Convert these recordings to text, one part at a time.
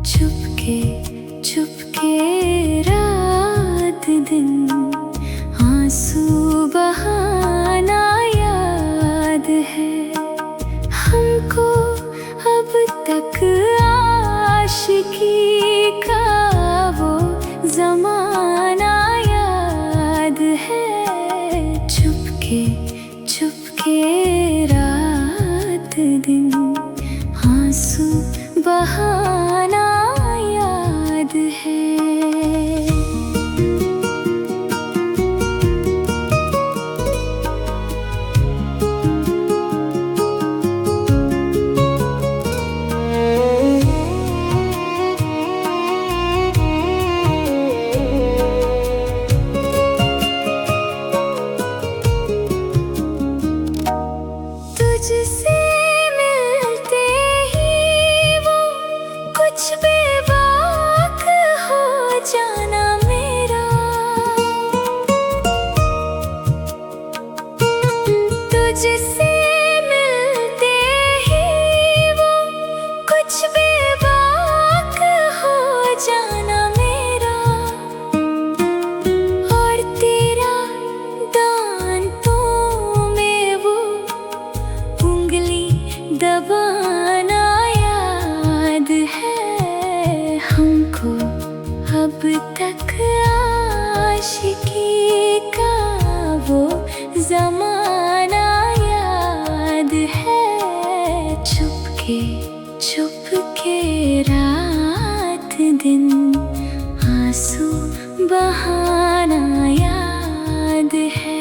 चुपके चुपके रात दिन आंसू बहाना याद है हमको अब तक आशिकी का वो जमाना याद है। चुपके चुपके रात दिन आंसू बहाना याद है। तुझसे मिलते ही वो कुछ बेबाक हो जाना मेरा। तुझसे मिलते ही वो कुछ बेबाक हो जाना मेरा। और तेरा दांतों में वो उंगली दबाना याद है हमको अब तक आशिकी का वो जमाना याद है। चुपके चुपके रात दिन आंसू बहाना याद है।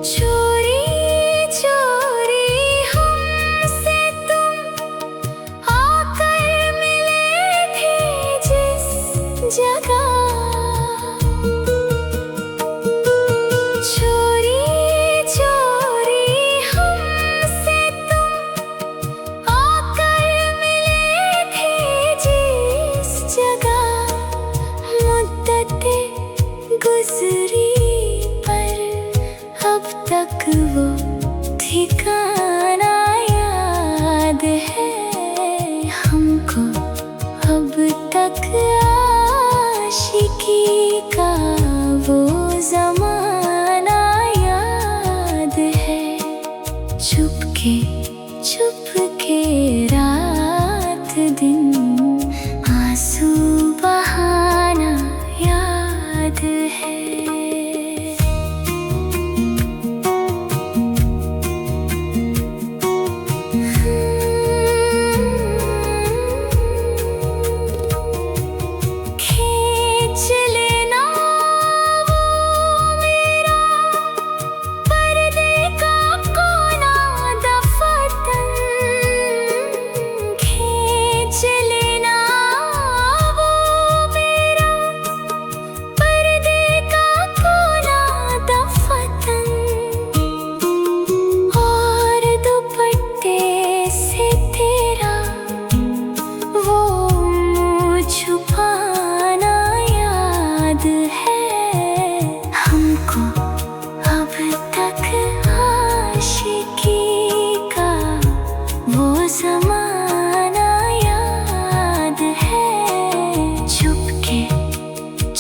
चोरी चोरी हमसे तुम आकर मिले थे जिस जगह। मुद्दतें गुजरी पर अब तक वो ठिकाना याद है हमको अब तक आशिकी का वो जमाना याद है। चुपके चुपके रात दिन आंसू बहाना याद है।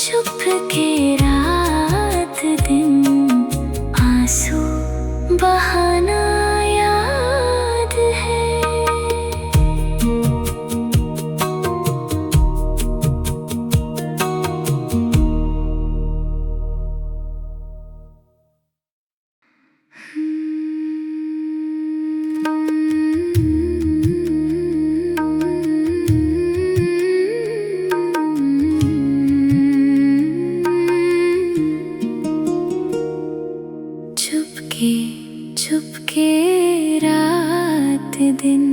चुपके रात दिन आंसू बहाना याद है। चुपके रात दिन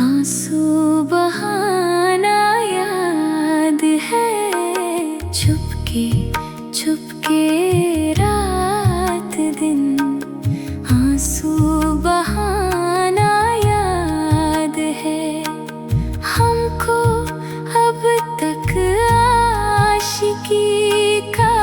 आंसू बहाना याद है। चुपके चुपके रात दिन आंसू बहाना याद है हमको अब तक आशिकी का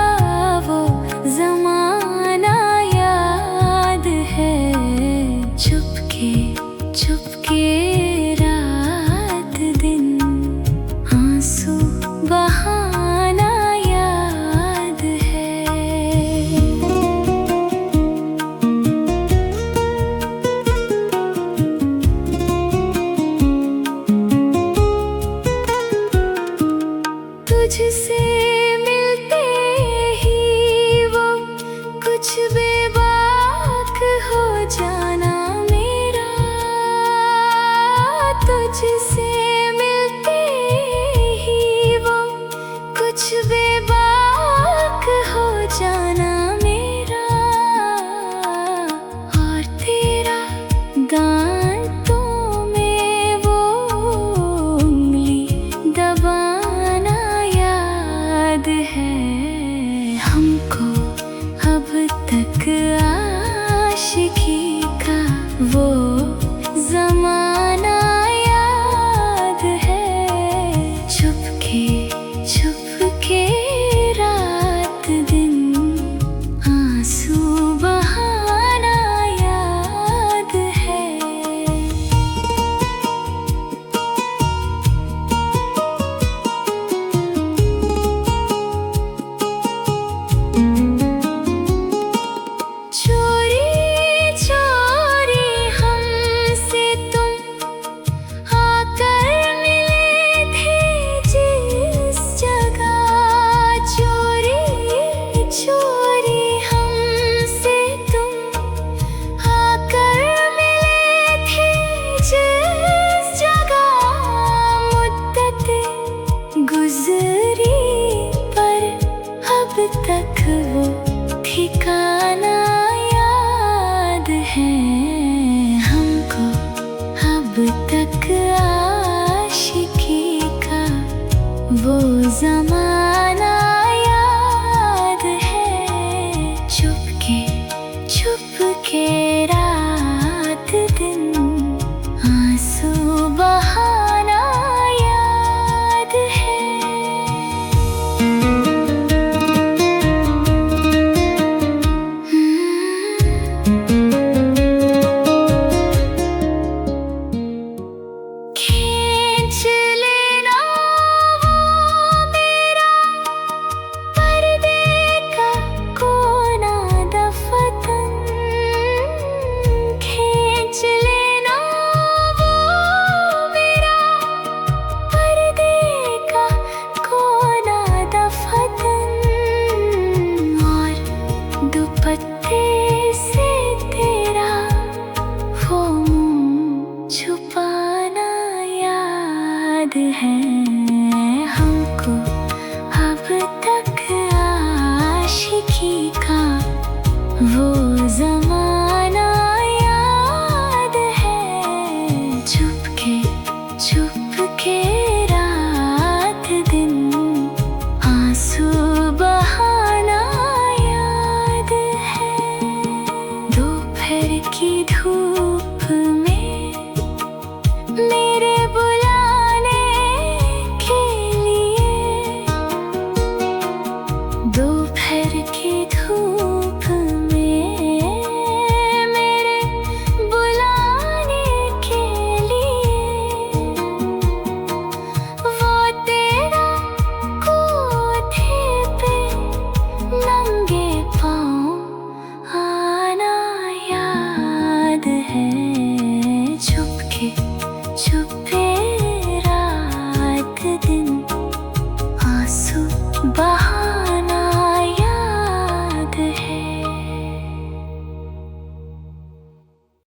हमको अब तक आशिकी का वो ज़माना याद है। चुपके चुपके रात दिन आंसू बहाना याद है। चोरी चोरी हमसे तुम आकर मिले थे जिस जगह। चोरी चोरी हमसे तुम आकर मिले थे जिस जगह। मुद्दतें गुजरी पर अब तक वो ठिकाना याद है। हमको अब तक आशिकी का वो ज़माना याद है। चुपके चुपके रात दिन आंसू बहाना याद है। खींच लेना वो मेरा पर्दे का कोना दफतन। खींच लेना वो मेरा पर्दे का कोना दफतन। और दुपट्टे से तेरा वो मुंह छुपाना याद है। हमको अब तक आशिकी का वो